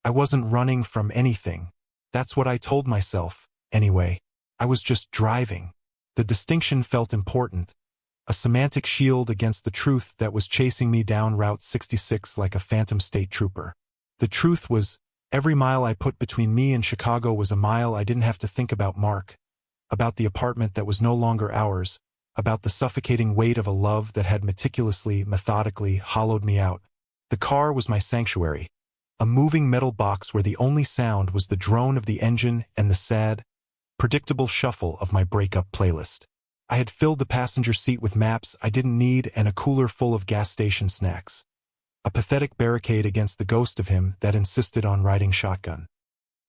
I wasn't running from anything. That's what I told myself, anyway. I was just driving. The distinction felt important, a semantic shield against the truth that was chasing me down Route 66 like a phantom state trooper. The truth was, every mile I put between me and Chicago was a mile I didn't have to think about Mark, about the apartment that was no longer ours, about the suffocating weight of a love that had meticulously, methodically hollowed me out. The car was my sanctuary, a moving metal box where the only sound was the drone of the engine and the sad, predictable shuffle of my breakup playlist. I had filled the passenger seat with maps I didn't need and a cooler full of gas station snacks. A pathetic barricade against the ghost of him that insisted on riding shotgun.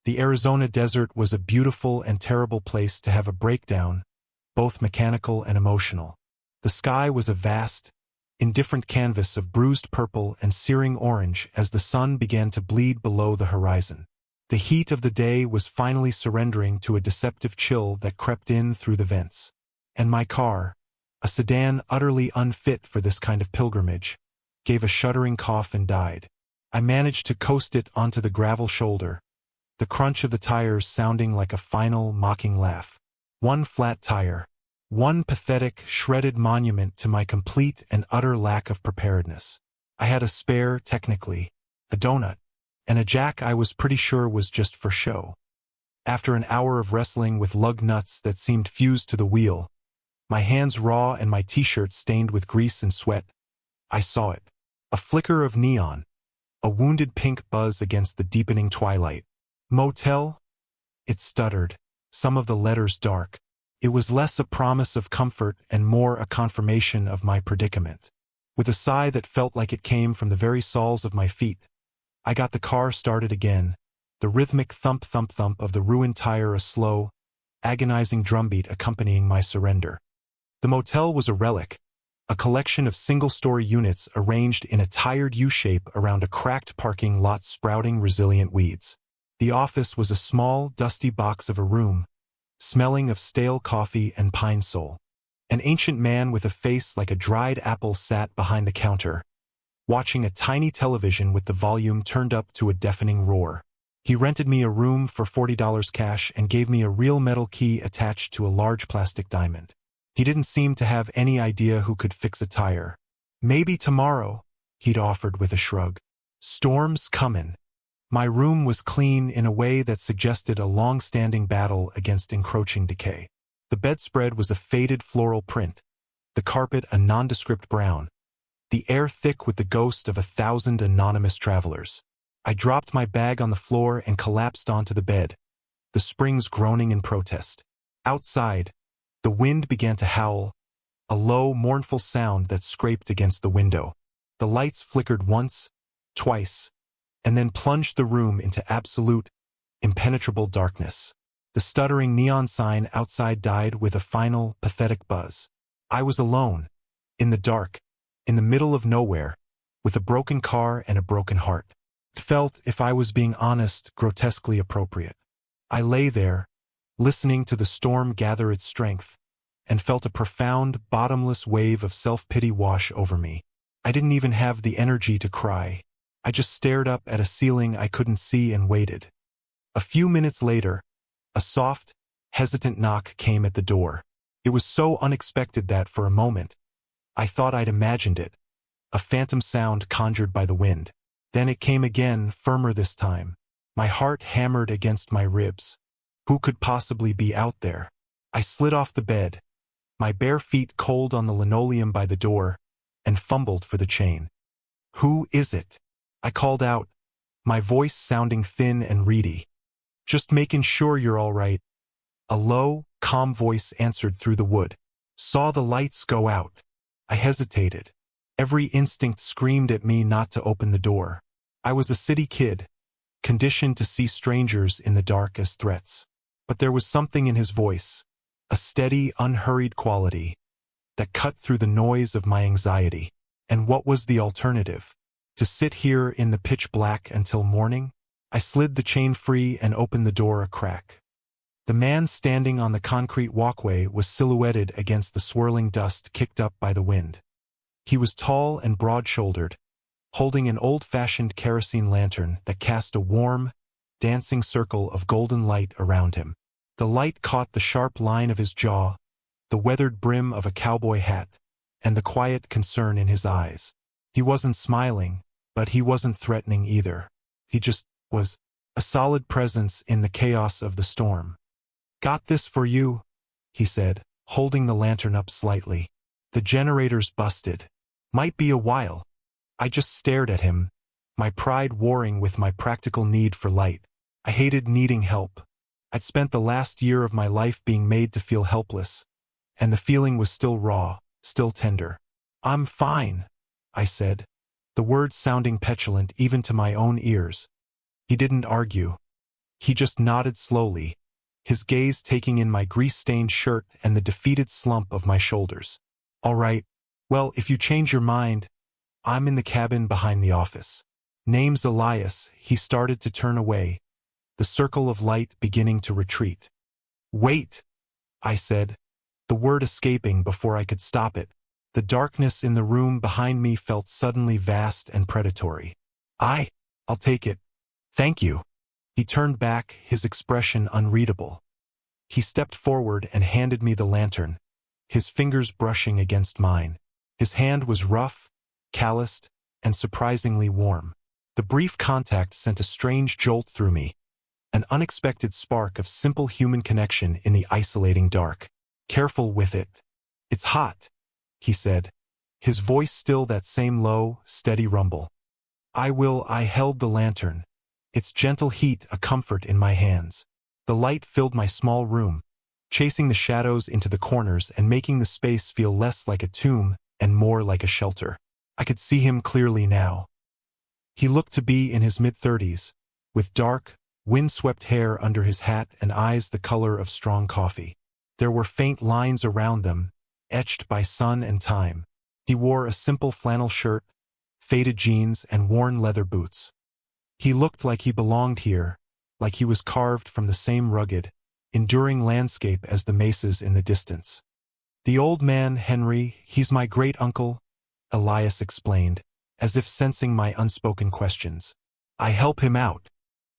The Arizona desert was a beautiful and terrible place to have a breakdown, both mechanical and emotional. The sky was a vast, indifferent canvas of bruised purple and searing orange as the sun began to bleed below the horizon. The heat of the day was finally surrendering to a deceptive chill that crept in through the vents. And my car, a sedan utterly unfit for this kind of pilgrimage, gave a shuddering cough and died. I managed to coast it onto the gravel shoulder, the crunch of the tires sounding like a final, mocking laugh. One flat tire. One pathetic, shredded monument to my complete and utter lack of preparedness. I had a spare, technically, a donut, and a jack I was pretty sure was just for show. After an hour of wrestling with lug nuts that seemed fused to the wheel, my hands raw and my t-shirt stained with grease and sweat, I saw it. A flicker of neon, a wounded pink buzz against the deepening twilight. Motel? It stuttered, some of the letters dark. It was less a promise of comfort and more a confirmation of my predicament. With a sigh that felt like it came from the very soles of my feet, I got the car started again, the rhythmic thump-thump-thump of the ruined tire a slow, agonizing drumbeat accompanying my surrender. The motel was a relic, a collection of single-story units arranged in a tired U-shape around a cracked parking lot sprouting resilient weeds. The office was a small, dusty box of a room, smelling of stale coffee and pine sol. An ancient man with a face like a dried apple sat behind the counter, watching a tiny television with the volume turned up to a deafening roar. He rented me a room for $40 cash and gave me a real metal key attached to a large plastic diamond. He didn't seem to have any idea who could fix a tire. Maybe tomorrow, he'd offered with a shrug. Storm's comin'. My room was clean in a way that suggested a long-standing battle against encroaching decay. The bedspread was a faded floral print, the carpet a nondescript brown, the air thick with the ghost of 1,000 anonymous travelers. I dropped my bag on the floor and collapsed onto the bed, the springs groaning in protest. Outside, the wind began to howl, a low, mournful sound that scraped against the window. The lights flickered once, twice, and then plunged the room into absolute, impenetrable darkness. The stuttering neon sign outside died with a final, pathetic buzz. I was alone, in the dark, in the middle of nowhere, with a broken car and a broken heart. It felt, if I was being honest, grotesquely appropriate. I lay there, listening to the storm gather its strength, and felt a profound, bottomless wave of self-pity wash over me. I didn't even have the energy to cry. I just stared up at a ceiling I couldn't see and waited. A few minutes later, a soft, hesitant knock came at the door. It was so unexpected that, for a moment, I thought I'd imagined it, a phantom sound conjured by the wind. Then it came again, firmer this time. My heart hammered against my ribs. Who could possibly be out there? I slid off the bed, my bare feet cold on the linoleum by the door, and fumbled for the chain. Who is it? I called out, my voice sounding thin and reedy. Just making sure you're all right. A low, calm voice answered through the wood. Saw the lights go out. I hesitated. Every instinct screamed at me not to open the door. I was a city kid, conditioned to see strangers in the dark as threats. But there was something in his voice, a steady, unhurried quality, that cut through the noise of my anxiety. And what was the alternative? To sit here in the pitch black until morning? I slid the chain free and opened the door a crack. The man standing on the concrete walkway was silhouetted against the swirling dust kicked up by the wind. He was tall and broad-shouldered, holding an old-fashioned kerosene lantern that cast a warm, dancing circle of golden light around him. The light caught the sharp line of his jaw, the weathered brim of a cowboy hat, and the quiet concern in his eyes. He wasn't smiling, but he wasn't threatening either. He just was, a solid presence in the chaos of the storm. "Got this for you," he said, holding the lantern up slightly. "The generator's busted. Might be a while." I just stared at him, my pride warring with my practical need for light. I hated needing help. I'd spent the last year of my life being made to feel helpless, and the feeling was still raw, still tender. "I'm fine," I said, the words sounding petulant even to my own ears. He didn't argue. He just nodded slowly, his gaze taking in my grease-stained shirt and the defeated slump of my shoulders. "All right. Well, if you change your mind, I'm in the cabin behind the office." Name's Elias. He started to turn away, the circle of light beginning to retreat. "Wait," I said, the word escaping before I could stop it. The darkness in the room behind me felt suddenly vast and predatory. I'll take it. Thank you." He turned back, his expression unreadable. He stepped forward and handed me the lantern, his fingers brushing against mine. His hand was rough, calloused, and surprisingly warm. The brief contact sent a strange jolt through me, an unexpected spark of simple human connection in the isolating dark. "Careful with it. It's hot," he said, his voice still that same low, steady rumble. I held the lantern, its gentle heat a comfort in my hands. The light filled my small room, chasing the shadows into the corners and making the space feel less like a tomb and more like a shelter. I could see him clearly now. He looked to be in his mid-30s, with dark, wind-swept hair under his hat and eyes the color of strong coffee. There were faint lines around them, etched by sun and time. He wore a simple flannel shirt, faded jeans, and worn leather boots. He looked like he belonged here, like he was carved from the same rugged, enduring landscape as the mesas in the distance. "The old man, Henry, he's my great-uncle," Elias explained, as if sensing my unspoken questions. "I help him out."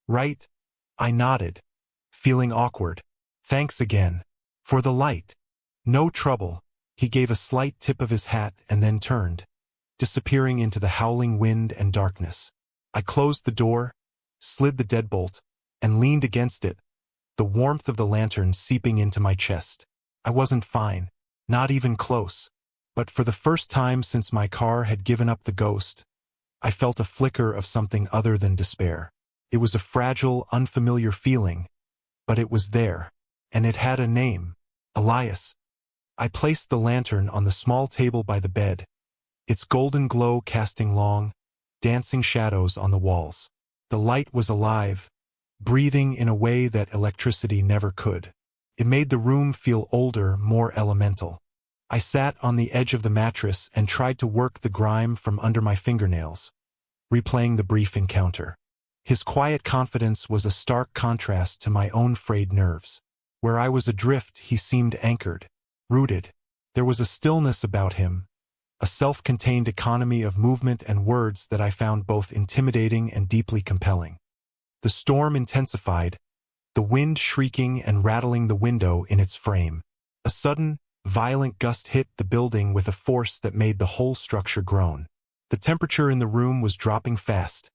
"Right?" I nodded, feeling awkward. "Thanks again. For the light." "No trouble." He gave a slight tip of his hat and then turned, disappearing into the howling wind and darkness. I closed the door, slid the deadbolt, and leaned against it, the warmth of the lantern seeping into my chest. I wasn't fine, not even close, but for the first time since my car had given up the ghost, I felt a flicker of something other than despair. It was a fragile, unfamiliar feeling, but it was there, and it had a name: Elias. I placed the lantern on the small table by the bed, its golden glow casting long, dancing shadows on the walls. The light was alive, breathing in a way that electricity never could. It made the room feel older, more elemental. I sat on the edge of the mattress and tried to work the grime from under my fingernails, replaying the brief encounter. His quiet confidence was a stark contrast to my own frayed nerves. Where I was adrift, he seemed anchored, rooted. There was a stillness about him, a self-contained economy of movement and words that I found both intimidating and deeply compelling. The storm intensified, the wind shrieking and rattling the window in its frame. A sudden, violent gust hit the building with a force that made the whole structure groan. The temperature in the room was dropping fast,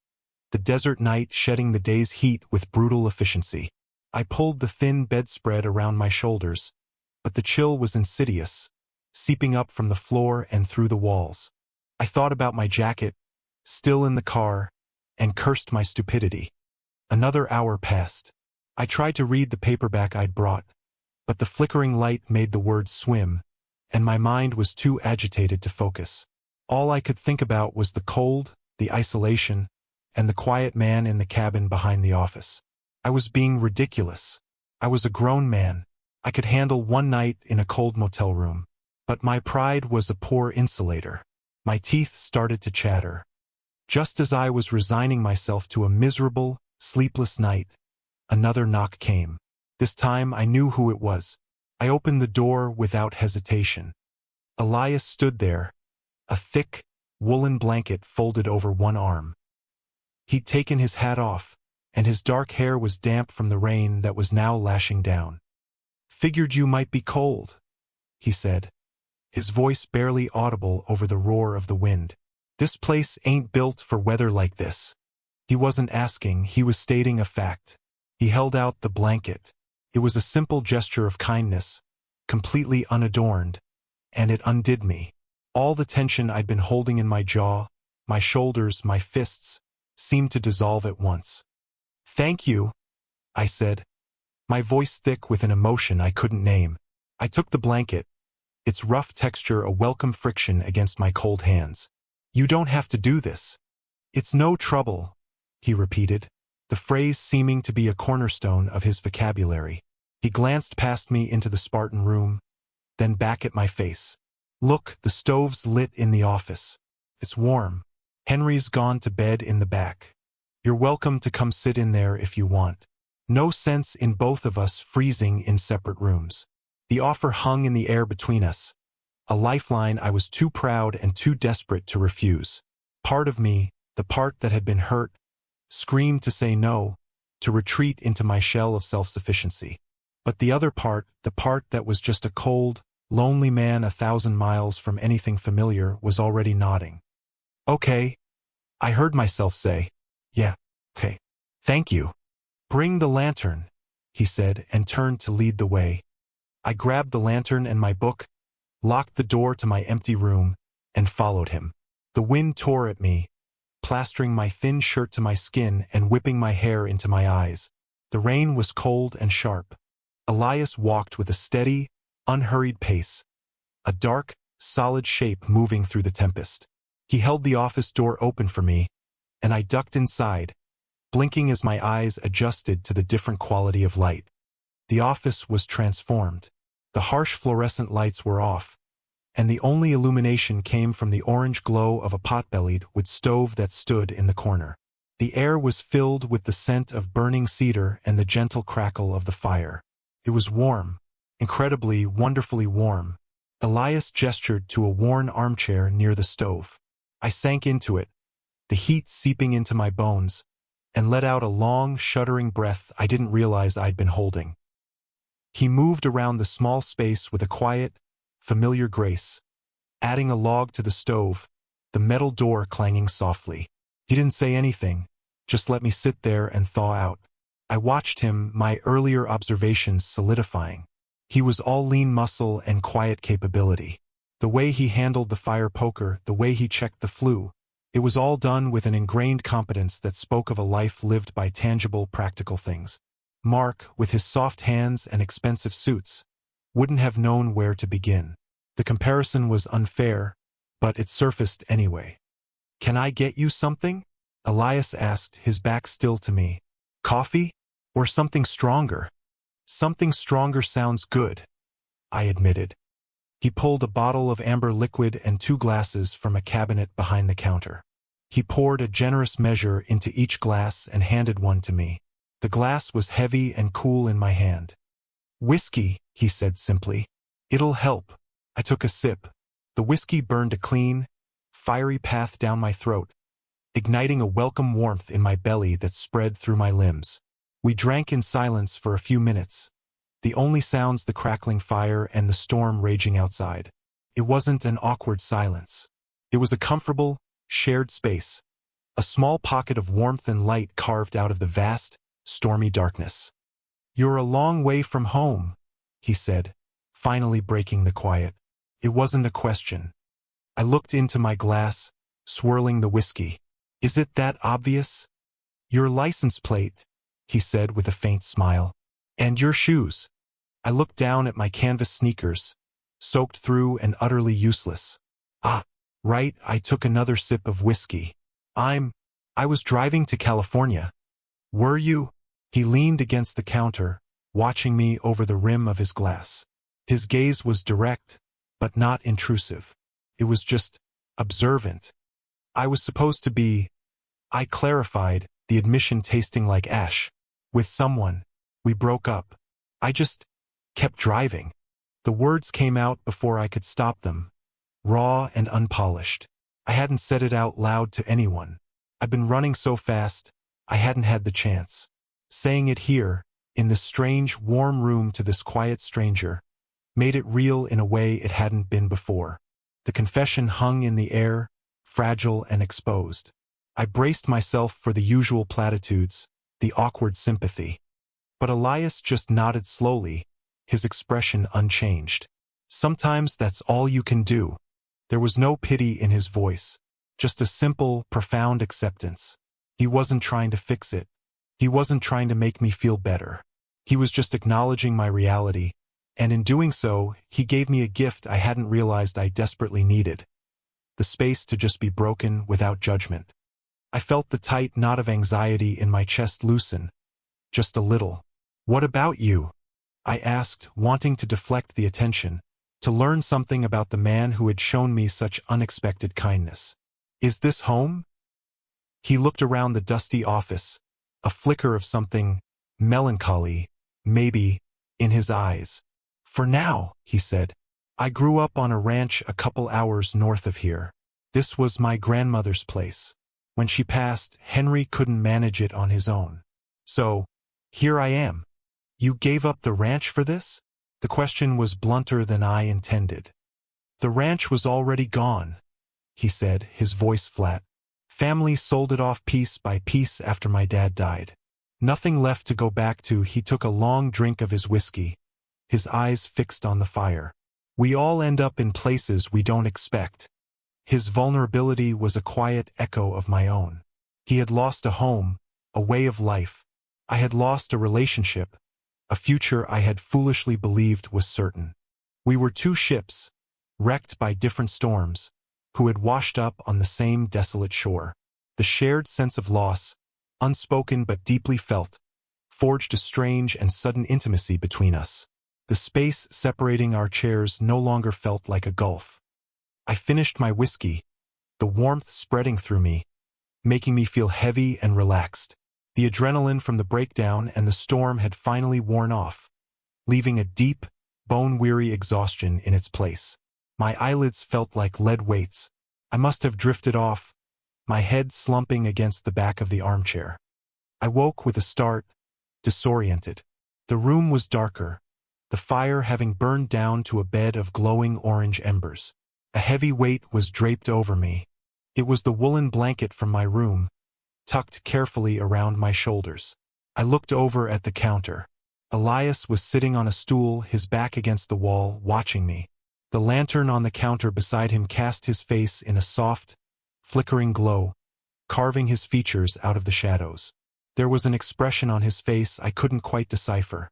the desert night shedding the day's heat with brutal efficiency. I pulled the thin bedspread around my shoulders, but the chill was insidious, seeping up from the floor and through the walls. I thought about my jacket, still in the car, and cursed my stupidity. Another hour passed. I tried to read the paperback I'd brought, but the flickering light made the words swim, and my mind was too agitated to focus. All I could think about was the cold, the isolation, and the quiet man in the cabin behind the office. I was being ridiculous. I was a grown man. I could handle one night in a cold motel room. But my pride was a poor insulator. My teeth started to chatter. Just as I was resigning myself to a miserable, sleepless night, another knock came. This time I knew who it was. I opened the door without hesitation. Elias stood there, a thick, woolen blanket folded over one arm. He'd taken his hat off, and his dark hair was damp from the rain that was now lashing down. "Figured you might be cold," he said, his voice barely audible over the roar of the wind. "This place ain't built for weather like this." He wasn't asking, he was stating a fact. He held out the blanket. It was a simple gesture of kindness, completely unadorned, and it undid me. All the tension I'd been holding in my jaw, my shoulders, my fists, seemed to dissolve at once. "Thank you," I said, my voice thick with an emotion I couldn't name. I took the blanket, its rough texture a welcome friction against my cold hands. "You don't have to do this. It's no trouble," he repeated, the phrase seeming to be a cornerstone of his vocabulary. He glanced past me into the Spartan room, then back at my face. "Look, the stove's lit in the office. It's warm. Henry's gone to bed in the back. You're welcome to come sit in there if you want. No sense in both of us freezing in separate rooms." The offer hung in the air between us, a lifeline I was too proud and too desperate to refuse. Part of me, the part that had been hurt, screamed to say no, to retreat into my shell of self-sufficiency. But the other part, the part that was just a cold, lonely man 1,000 miles from anything familiar, was already nodding. "Okay," I heard myself say. "Yeah, okay. Thank you." "Bring the lantern," he said, and turned to lead the way. I grabbed the lantern and my book, locked the door to my empty room, and followed him. The wind tore at me, plastering my thin shirt to my skin and whipping my hair into my eyes. The rain was cold and sharp. Elias walked with a steady, unhurried pace, a dark, solid shape moving through the tempest. He held the office door open for me, and I ducked inside, blinking as my eyes adjusted to the different quality of light. The office was transformed. The harsh fluorescent lights were off, and the only illumination came from the orange glow of a pot-bellied wood stove that stood in the corner. The air was filled with the scent of burning cedar and the gentle crackle of the fire. It was warm, incredibly, wonderfully warm. Elias gestured to a worn armchair near the stove. I sank into it, the heat seeping into my bones, and let out a long, shuddering breath I didn't realize I'd been holding. He moved around the small space with a quiet, familiar grace, adding a log to the stove, the metal door clanging softly. He didn't say anything, just let me sit there and thaw out. I watched him, my earlier observations solidifying. He was all lean muscle and quiet capability. The way he handled the fire poker, the way he checked the flue, it was all done with an ingrained competence that spoke of a life lived by tangible, practical things. Mark, with his soft hands and expensive suits, wouldn't have known where to begin. The comparison was unfair, but it surfaced anyway. "Can I get you something?" Elias asked, his back still to me. "Coffee? Or something stronger?" "Something stronger sounds good," I admitted. He pulled a bottle of amber liquid and 2 glasses from a cabinet behind the counter. He poured a generous measure into each glass and handed one to me. The glass was heavy and cool in my hand. "Whiskey," he said simply. "It'll help." I took a sip. The whiskey burned a clean, fiery path down my throat, igniting a welcome warmth in my belly that spread through my limbs. We drank in silence for a few minutes, the only sounds the crackling fire and the storm raging outside. It wasn't an awkward silence. It was a comfortable, shared space, a small pocket of warmth and light carved out of the vast, stormy darkness. "You're a long way from home," he said, finally breaking the quiet. It wasn't a question. I looked into my glass, swirling the whiskey. "Is it that obvious?" "Your license plate," he said with a faint smile. "And your shoes." I looked down at my canvas sneakers, soaked through and utterly useless. "Ah, right," I took another sip of whiskey. I was driving to California." "Were you?" He leaned against the counter, watching me over the rim of his glass. His gaze was direct, but not intrusive. It was just observant. "I was supposed to be," I clarified, the admission tasting like ash, "with someone. We broke up. I just kept driving." The words came out before I could stop them, raw and unpolished. I hadn't said it out loud to anyone. I'd been running so fast, I hadn't had the chance. Saying it here, in this strange, warm room to this quiet stranger, made it real in a way it hadn't been before. The confession hung in the air, fragile and exposed. I braced myself for the usual platitudes, the awkward sympathy. But Elias just nodded slowly, his expression unchanged. Sometimes that's all you can do. There was no pity in his voice, just a simple, profound acceptance. He wasn't trying to fix it. He wasn't trying to make me feel better. He was just acknowledging my reality, and in doing so, he gave me a gift I hadn't realized I desperately needed. The space to just be broken without judgment. I felt the tight knot of anxiety in my chest loosen, just a little. "What about you?" I asked, wanting to deflect the attention, to learn something about the man who had shown me such unexpected kindness. "Is this home?" He looked around the dusty office, a flicker of something melancholy, maybe, in his eyes. "For now," he said. "I grew up on a ranch a couple hours north of here. This was my grandmother's place. When she passed, Henry couldn't manage it on his own. So, here I am." "You gave up the ranch for this?" The question was blunter than I intended. "The ranch was already gone," he said, his voice flat. "Family sold it off piece by piece after my dad died. Nothing left to go back to." He took a long drink of his whiskey, his eyes fixed on the fire. "We all end up in places we don't expect." His vulnerability was a quiet echo of my own. He had lost a home, a way of life. I had lost a relationship, a future I had foolishly believed was certain. We were two ships, wrecked by different storms, who had washed up on the same desolate shore. The shared sense of loss, unspoken but deeply felt, forged a strange and sudden intimacy between us. The space separating our chairs no longer felt like a gulf. I finished my whiskey, the warmth spreading through me, making me feel heavy and relaxed. The adrenaline from the breakdown and the storm had finally worn off, leaving a deep, bone-weary exhaustion in its place. My eyelids felt like lead weights. I must have drifted off, my head slumping against the back of the armchair. I woke with a start, disoriented. The room was darker, the fire having burned down to a bed of glowing orange embers. A heavy weight was draped over me. It was the woolen blanket from my room, tucked carefully around my shoulders. I looked over at the counter. Elias was sitting on a stool, his back against the wall, watching me. The lantern on the counter beside him cast his face in a soft, flickering glow, carving his features out of the shadows. There was an expression on his face I couldn't quite decipher.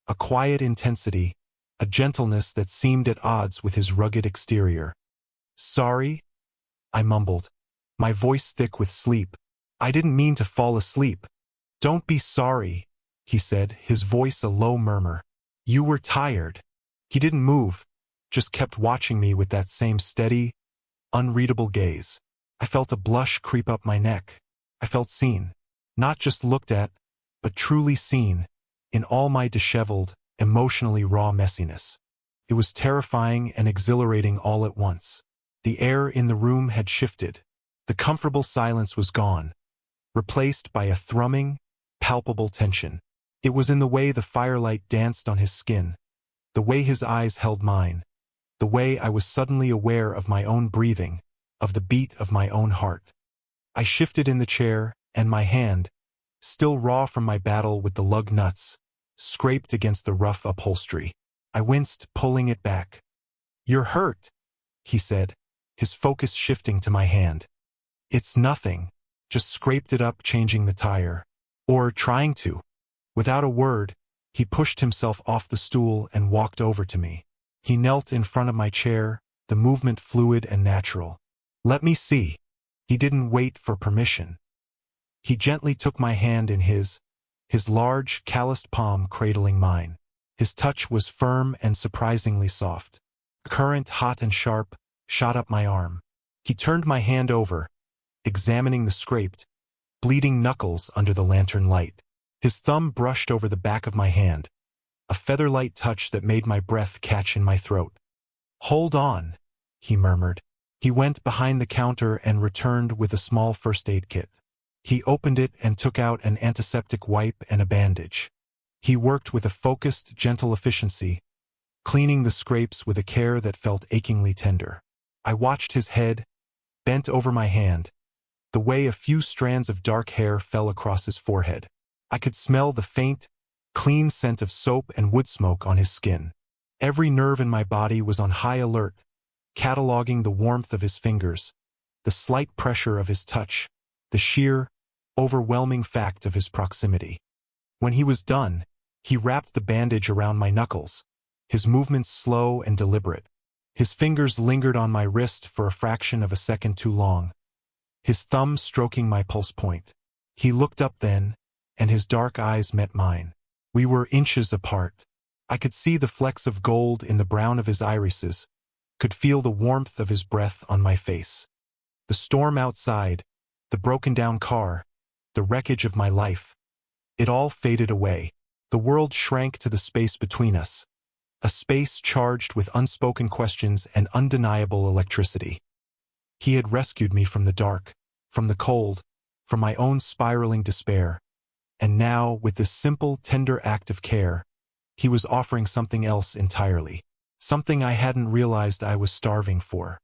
A quiet intensity, a gentleness that seemed at odds with his rugged exterior. "Sorry?" I mumbled, my voice thick with sleep. "I didn't mean to fall asleep." "Don't be sorry," he said, his voice a low murmur. "You were tired." He didn't move, just kept watching me with that same steady, unreadable gaze. I felt a blush creep up my neck. I felt seen. Not just looked at, but truly seen, in all my disheveled, emotionally raw messiness. It was terrifying and exhilarating all at once. The air in the room had shifted. The comfortable silence was gone, replaced by a thrumming, palpable tension. It was in the way the firelight danced on his skin, the way his eyes held mine, the way I was suddenly aware of my own breathing, of the beat of my own heart. I shifted in the chair, and my hand, still raw from my battle with the lug nuts, scraped against the rough upholstery. I winced, pulling it back. "You're hurt," he said, his focus shifting to my hand. "It's nothing. Just scraped it up changing the tire. Or trying to." Without a word, he pushed himself off the stool and walked over to me. He knelt in front of my chair, the movement fluid and natural. "Let me see." He didn't wait for permission. He gently took my hand in his large, calloused palm cradling mine. His touch was firm and surprisingly soft. A current, hot and sharp, shot up my arm. He turned my hand over, examining the scraped, bleeding knuckles under the lantern light. His thumb brushed over the back of my hand, a feather-light touch that made my breath catch in my throat. "Hold on," he murmured. He went behind the counter and returned with a small first aid kit. He opened it and took out an antiseptic wipe and a bandage. He worked with a focused, gentle efficiency, cleaning the scrapes with a care that felt achingly tender. I watched his head, bent over my hand, the way a few strands of dark hair fell across his forehead. I could smell the faint, clean scent of soap and wood smoke on his skin. Every nerve in my body was on high alert, cataloging the warmth of his fingers, the slight pressure of his touch, the sheer, overwhelming fact of his proximity. When he was done, he wrapped the bandage around my knuckles, his movements slow and deliberate. His fingers lingered on my wrist for a fraction of a second too long, his thumb stroking my pulse point. He looked up then, and his dark eyes met mine. We were inches apart. I could see the flecks of gold in the brown of his irises, could feel the warmth of his breath on my face. The storm outside, the broken-down car, the wreckage of my life, it all faded away. The world shrank to the space between us, a space charged with unspoken questions and undeniable electricity. He had rescued me from the dark, from the cold, from my own spiraling despair, and now, with this simple, tender act of care, he was offering something else entirely, something I hadn't realized I was starving for.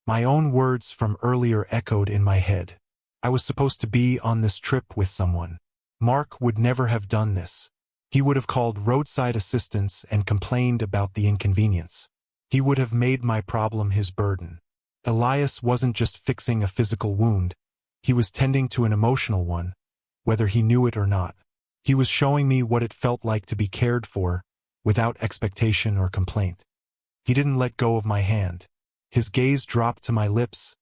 My own words from earlier echoed in my head. I was supposed to be on this trip with someone. Mark would never have done this. He would have called roadside assistance and complained about the inconvenience. He would have made my problem his burden. Elias wasn't just fixing a physical wound. He was tending to an emotional one, whether he knew it or not. He was showing me what it felt like to be cared for, without expectation or complaint. He didn't let go of my hand. His gaze dropped to my lips,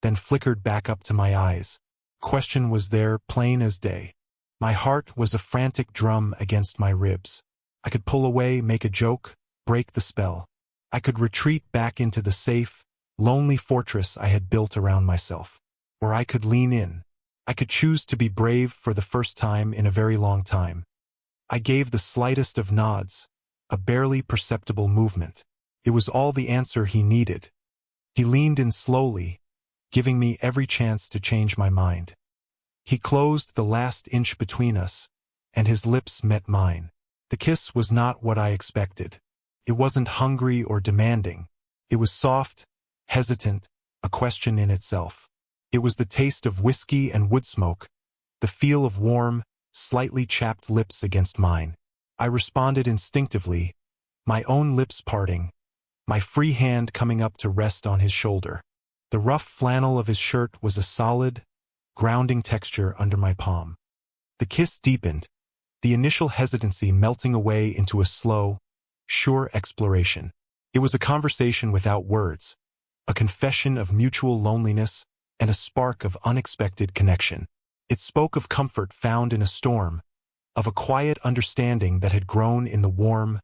then flickered back up to my eyes. Question was there, plain as day. My heart was a frantic drum against my ribs. I could pull away, make a joke, break the spell. I could retreat back into the safe, lonely fortress I had built around myself. Or I could lean in. I could choose to be brave for the first time in a very long time. I gave the slightest of nods, a barely perceptible movement. It was all the answer he needed. He leaned in slowly, giving me every chance to change my mind. He closed the last inch between us, and his lips met mine. The kiss was not what I expected. It wasn't hungry or demanding. It was soft, hesitant, a question in itself. It was the taste of whiskey and wood smoke, the feel of warm, slightly chapped lips against mine. I responded instinctively, my own lips parting, my free hand coming up to rest on his shoulder. The rough flannel of his shirt was a solid, grounding texture under my palm. The kiss deepened, the initial hesitancy melting away into a slow, sure exploration. It was a conversation without words, a confession of mutual loneliness and a spark of unexpected connection. It spoke of comfort found in a storm, of a quiet understanding that had grown in the warm,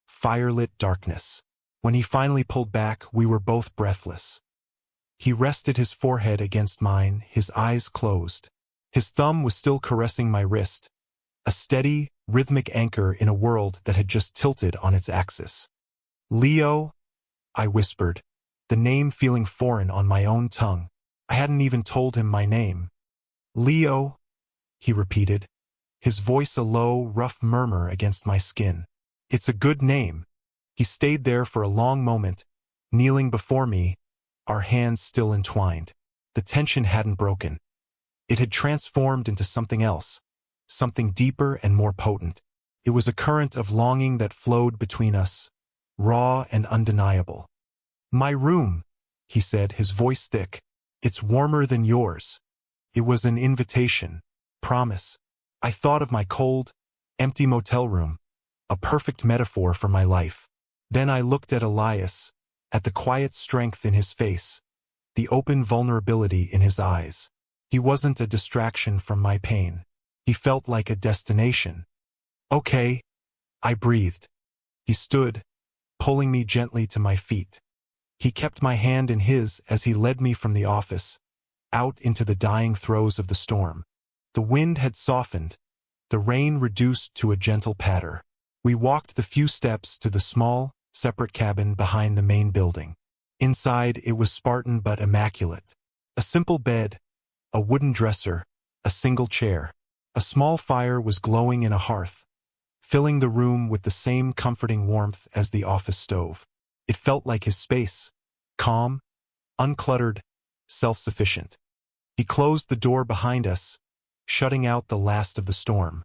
firelit darkness. When he finally pulled back, we were both breathless. He rested his forehead against mine, his eyes closed. His thumb was still caressing my wrist, a steady, rhythmic anchor in a world that had just tilted on its axis. Leo, I whispered, the name feeling foreign on my own tongue. I hadn't even told him my name. Leo, he repeated, his voice a low, rough murmur against my skin. It's a good name. He stayed there for a long moment, kneeling before me, our hands still entwined. The tension hadn't broken. It had transformed into something else, something deeper and more potent. It was a current of longing that flowed between us, raw and undeniable. My room, he said, his voice thick. It's warmer than yours. It was an invitation, promise. I thought of my cold, empty motel room, a perfect metaphor for my life. Then I looked at Elias, at the quiet strength in his face, the open vulnerability in his eyes. He wasn't a distraction from my pain. He felt like a destination. Okay, I breathed. He stood, pulling me gently to my feet. He kept my hand in his as he led me from the office, out into the dying throes of the storm. The wind had softened, the rain reduced to a gentle patter. We walked the few steps to the small, separate cabin behind the main building. Inside, it was Spartan but immaculate. A simple bed, a wooden dresser, a single chair. A small fire was glowing in a hearth, filling the room with the same comforting warmth as the office stove. It felt like his space, calm, uncluttered, self-sufficient. He closed the door behind us, shutting out the last of the storm.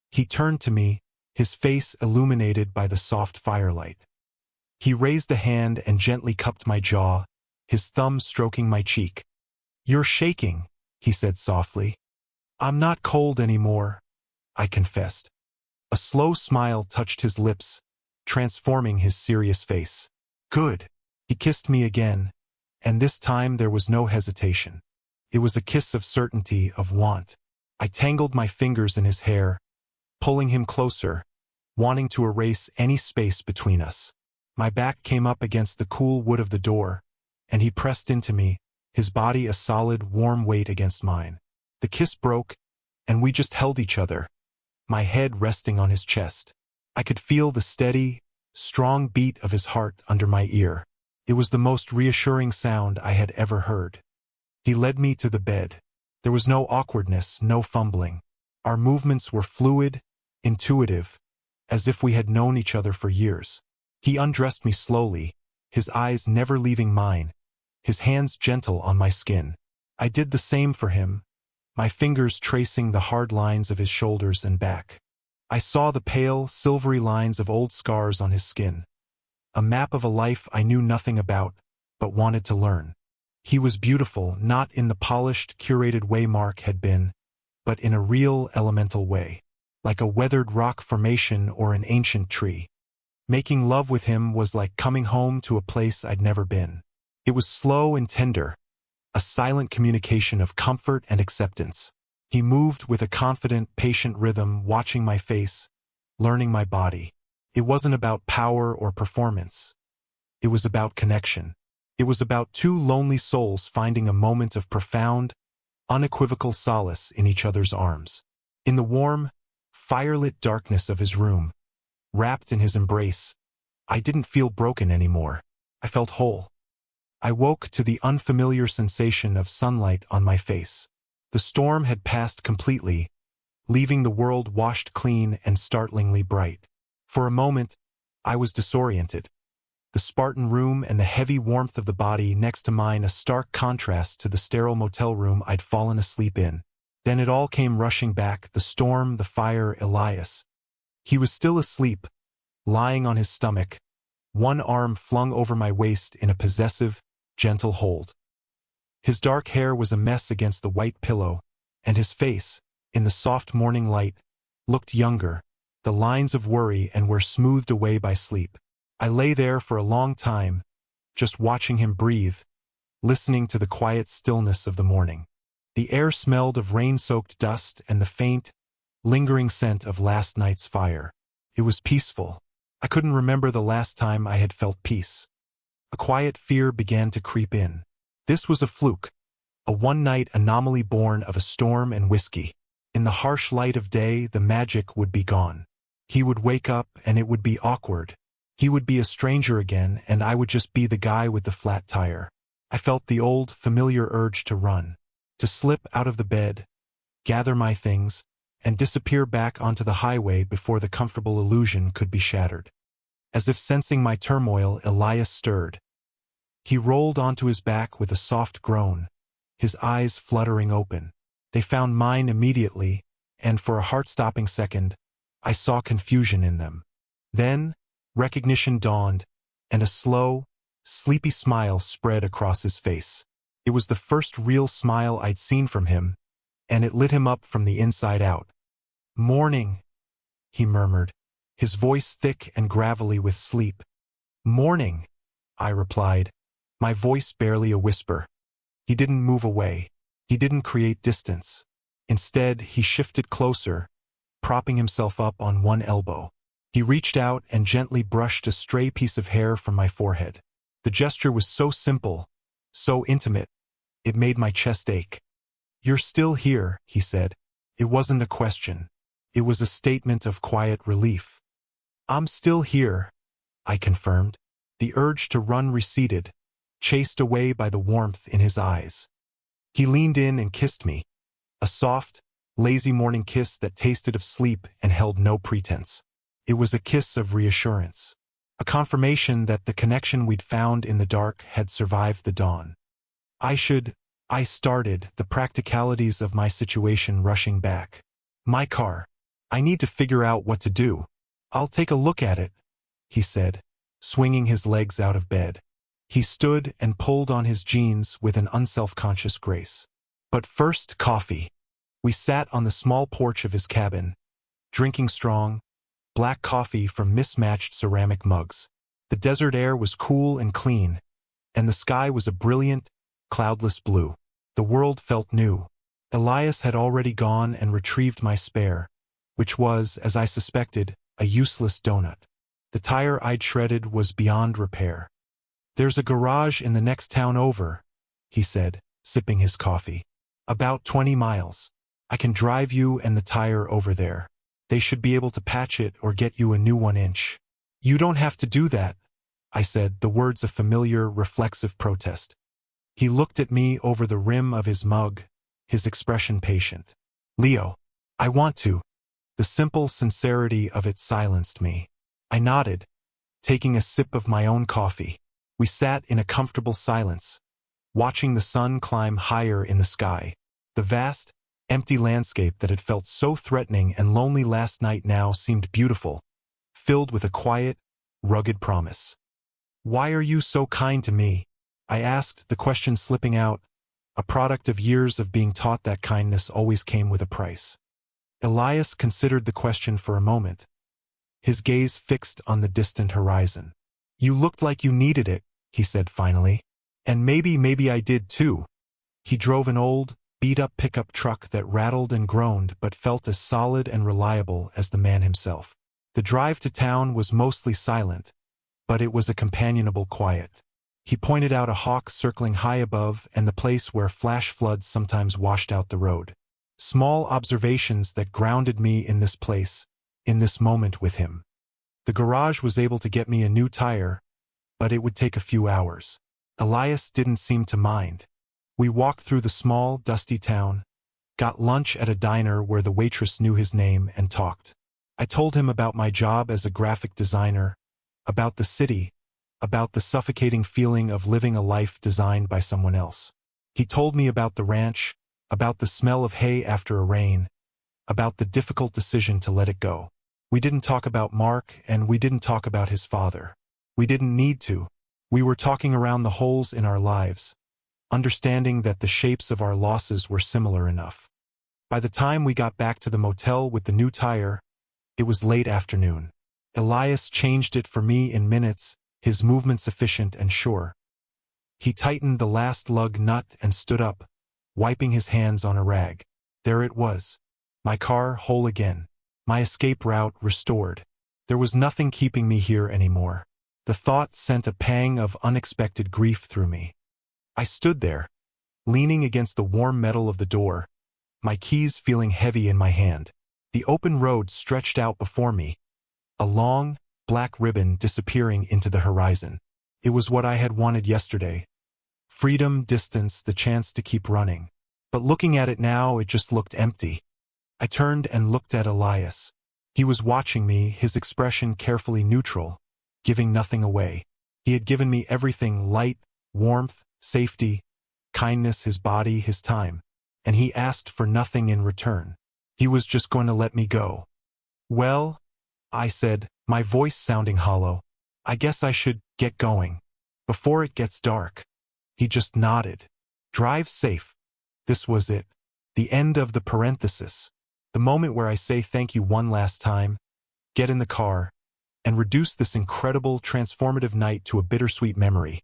He turned to me, his face illuminated by the soft firelight. He raised a hand and gently cupped my jaw, his thumb stroking my cheek. "You're shaking," he said softly. "I'm not cold anymore," I confessed. A slow smile touched his lips, transforming his serious face. "Good." He kissed me again, and this time there was no hesitation. It was a kiss of certainty, of want. I tangled my fingers in his hair, pulling him closer, wanting to erase any space between us. My back came up against the cool wood of the door, and he pressed into me, his body a solid, warm weight against mine. The kiss broke, and we just held each other, my head resting on his chest. I could feel the steady, strong beat of his heart under my ear. It was the most reassuring sound I had ever heard. He led me to the bed. There was no awkwardness, no fumbling. Our movements were fluid, intuitive, as if we had known each other for years. He undressed me slowly, his eyes never leaving mine, his hands gentle on my skin. I did the same for him, my fingers tracing the hard lines of his shoulders and back. I saw the pale, silvery lines of old scars on his skin, a map of a life I knew nothing about, but wanted to learn. He was beautiful, not in the polished, curated way Mark had been, but in a real, elemental way, like a weathered rock formation or an ancient tree. Making love with him was like coming home to a place I'd never been. It was slow and tender, a silent communication of comfort and acceptance. He moved with a confident, patient rhythm, watching my face, learning my body. It wasn't about power or performance. It was about connection. It was about two lonely souls finding a moment of profound, unequivocal solace in each other's arms. In the warm, firelit darkness of his room, wrapped in his embrace, I didn't feel broken anymore. I felt whole. I woke to the unfamiliar sensation of sunlight on my face. The storm had passed completely, leaving the world washed clean and startlingly bright. For a moment, I was disoriented. The Spartan room and the heavy warmth of the body next to mine a stark contrast to the sterile motel room I'd fallen asleep in. Then it all came rushing back, the storm, the fire, Elias. He was still asleep, lying on his stomach, one arm flung over my waist in a possessive, gentle hold. His dark hair was a mess against the white pillow, and his face, in the soft morning light, looked younger. The lines of worry and were smoothed away by sleep. I lay there for a long time, just watching him breathe, listening to the quiet stillness of the morning. The air smelled of rain-soaked dust and the faint, lingering scent of last night's fire. It was peaceful. I couldn't remember the last time I had felt peace. A quiet fear began to creep in. This was a fluke, a one-night anomaly born of a storm and whiskey. In the harsh light of day, the magic would be gone. He would wake up and it would be awkward. He would be a stranger again, and I would just be the guy with the flat tire. I felt the old, familiar urge to run, to slip out of the bed, gather my things, and disappear back onto the highway before the comfortable illusion could be shattered. As if sensing my turmoil, Elias stirred. He rolled onto his back with a soft groan, his eyes fluttering open. They found mine immediately, and for a heart-stopping second, I saw confusion in them. Then, recognition dawned, and a slow, sleepy smile spread across his face. It was the first real smile I'd seen from him, and it lit him up from the inside out. "Morning," he murmured, his voice thick and gravelly with sleep. "Morning," I replied, my voice barely a whisper. He didn't move away. He didn't create distance. Instead, he shifted closer, propping himself up on one elbow. He reached out and gently brushed a stray piece of hair from my forehead. The gesture was so simple, so intimate, it made my chest ache. "You're still here," he said. It wasn't a question. It was a statement of quiet relief. "I'm still here," I confirmed. The urge to run receded, chased away by the warmth in his eyes. He leaned in and kissed me, a soft, lazy morning kiss that tasted of sleep and held no pretense. It was a kiss of reassurance, a confirmation that the connection we'd found in the dark had survived the dawn. I started, the practicalities of my situation rushing back. My car. I need to figure out what to do. I'll take a look at it, he said, swinging his legs out of bed. He stood and pulled on his jeans with an unself-conscious grace. But first, coffee. We sat on the small porch of his cabin, drinking strong, black coffee from mismatched ceramic mugs. The desert air was cool and clean, and the sky was a brilliant, cloudless blue. The world felt new. Elias had already gone and retrieved my spare, which was, as I suspected, a useless donut. The tire I'd shredded was beyond repair. There's a garage in the next town over, he said, sipping his coffee. About 20 miles. I can drive you and the tire over there. They should be able to patch it or get you a new 1-inch. You don't have to do that, I said, the words a familiar, reflexive protest. He looked at me over the rim of his mug, his expression patient. Leo, I want to. The simple sincerity of it silenced me. I nodded, taking a sip of my own coffee. We sat in a comfortable silence, watching the sun climb higher in the sky. The vast, empty landscape that had felt so threatening and lonely last night now seemed beautiful, filled with a quiet, rugged promise. Why are you so kind to me? I asked, the question slipping out, a product of years of being taught that kindness always came with a price. Elias considered the question for a moment, his gaze fixed on the distant horizon. You looked like you needed it, he said finally. And maybe I did too. He drove an old, beat-up pickup truck that rattled and groaned but felt as solid and reliable as the man himself. The drive to town was mostly silent, but it was a companionable quiet. He pointed out a hawk circling high above and the place where flash floods sometimes washed out the road. Small observations that grounded me in this place, in this moment with him. The garage was able to get me a new tire, but it would take a few hours. Elias didn't seem to mind. We walked through the small, dusty town, got lunch at a diner where the waitress knew his name and talked. I told him about my job as a graphic designer, about the city, about the suffocating feeling of living a life designed by someone else. He told me about the ranch, about the smell of hay after a rain, about the difficult decision to let it go. We didn't talk about Mark, and we didn't talk about his father. We didn't need to. We were talking around the holes in our lives, understanding that the shapes of our losses were similar enough. By the time we got back to the motel with the new tire, it was late afternoon. Elias changed it for me in minutes, his movements efficient and sure. He tightened the last lug nut and stood up, wiping his hands on a rag. There it was. My car whole again. My escape route restored. There was nothing keeping me here anymore. The thought sent a pang of unexpected grief through me. I stood there, leaning against the warm metal of the door, my keys feeling heavy in my hand. The open road stretched out before me, a long, black ribbon disappearing into the horizon. It was what I had wanted yesterday. Freedom, distance, the chance to keep running. But looking at it now, it just looked empty. I turned and looked at Elias. He was watching me, his expression carefully neutral, giving nothing away. He had given me everything: light, warmth, safety, kindness, his body, his time. And he asked for nothing in return. He was just going to let me go. Well, I said, my voice sounding hollow, I guess I should get going. Before it gets dark. He just nodded. Drive safe. This was it. The end of the parenthesis. The moment where I say thank you one last time, get in the car, and reduce this incredible, transformative night to a bittersweet memory.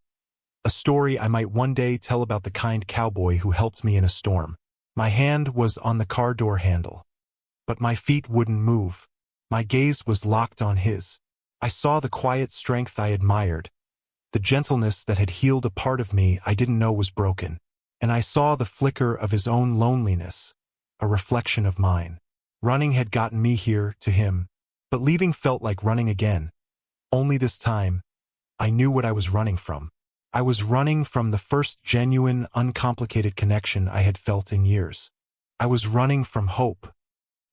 A story I might one day tell about the kind cowboy who helped me in a storm. My hand was on the car door handle, but my feet wouldn't move. My gaze was locked on his. I saw the quiet strength I admired, the gentleness that had healed a part of me I didn't know was broken. And I saw the flicker of his own loneliness, a reflection of mine. Running had gotten me here, to him, but leaving felt like running again. Only this time, I knew what I was running from. I was running from the first genuine, uncomplicated connection I had felt in years. I was running from hope.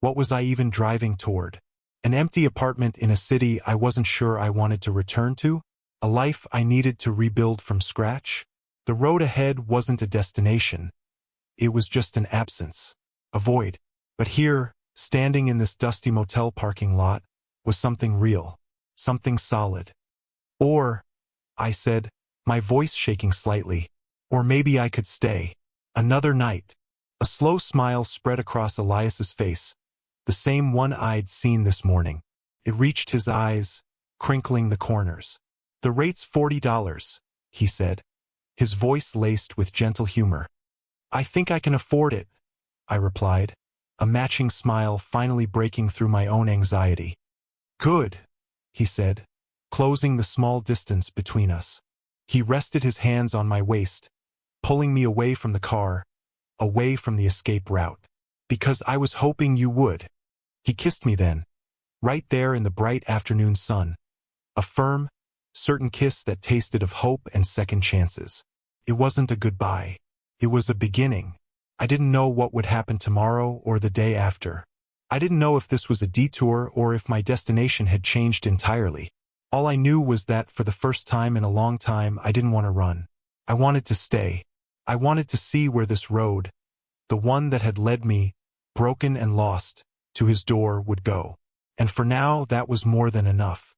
What was I even driving toward? An empty apartment in a city I wasn't sure I wanted to return to? A life I needed to rebuild from scratch? The road ahead wasn't a destination. It was just an absence, a void. But here, standing in this dusty motel parking lot, was something real, something solid. Or, I said, my voice shaking slightly, or maybe I could stay. Another night. A slow smile spread across Elias's face, the same one I'd seen this morning. It reached his eyes, crinkling the corners. The rate's $40, he said, his voice laced with gentle humor. I think I can afford it, I replied, a matching smile finally breaking through my own anxiety. Good, he said, closing the small distance between us. He rested his hands on my waist, pulling me away from the car, away from the escape route. Because I was hoping you would. He kissed me then, right there in the bright afternoon sun. A firm, certain kiss that tasted of hope and second chances. It wasn't a goodbye. It was a beginning. I didn't know what would happen tomorrow or the day after. I didn't know if this was a detour or if my destination had changed entirely. All I knew was that for the first time in a long time I didn't want to run. I wanted to stay. I wanted to see where this road, the one that had led me, broken and lost, to his door would go. And for now that was more than enough.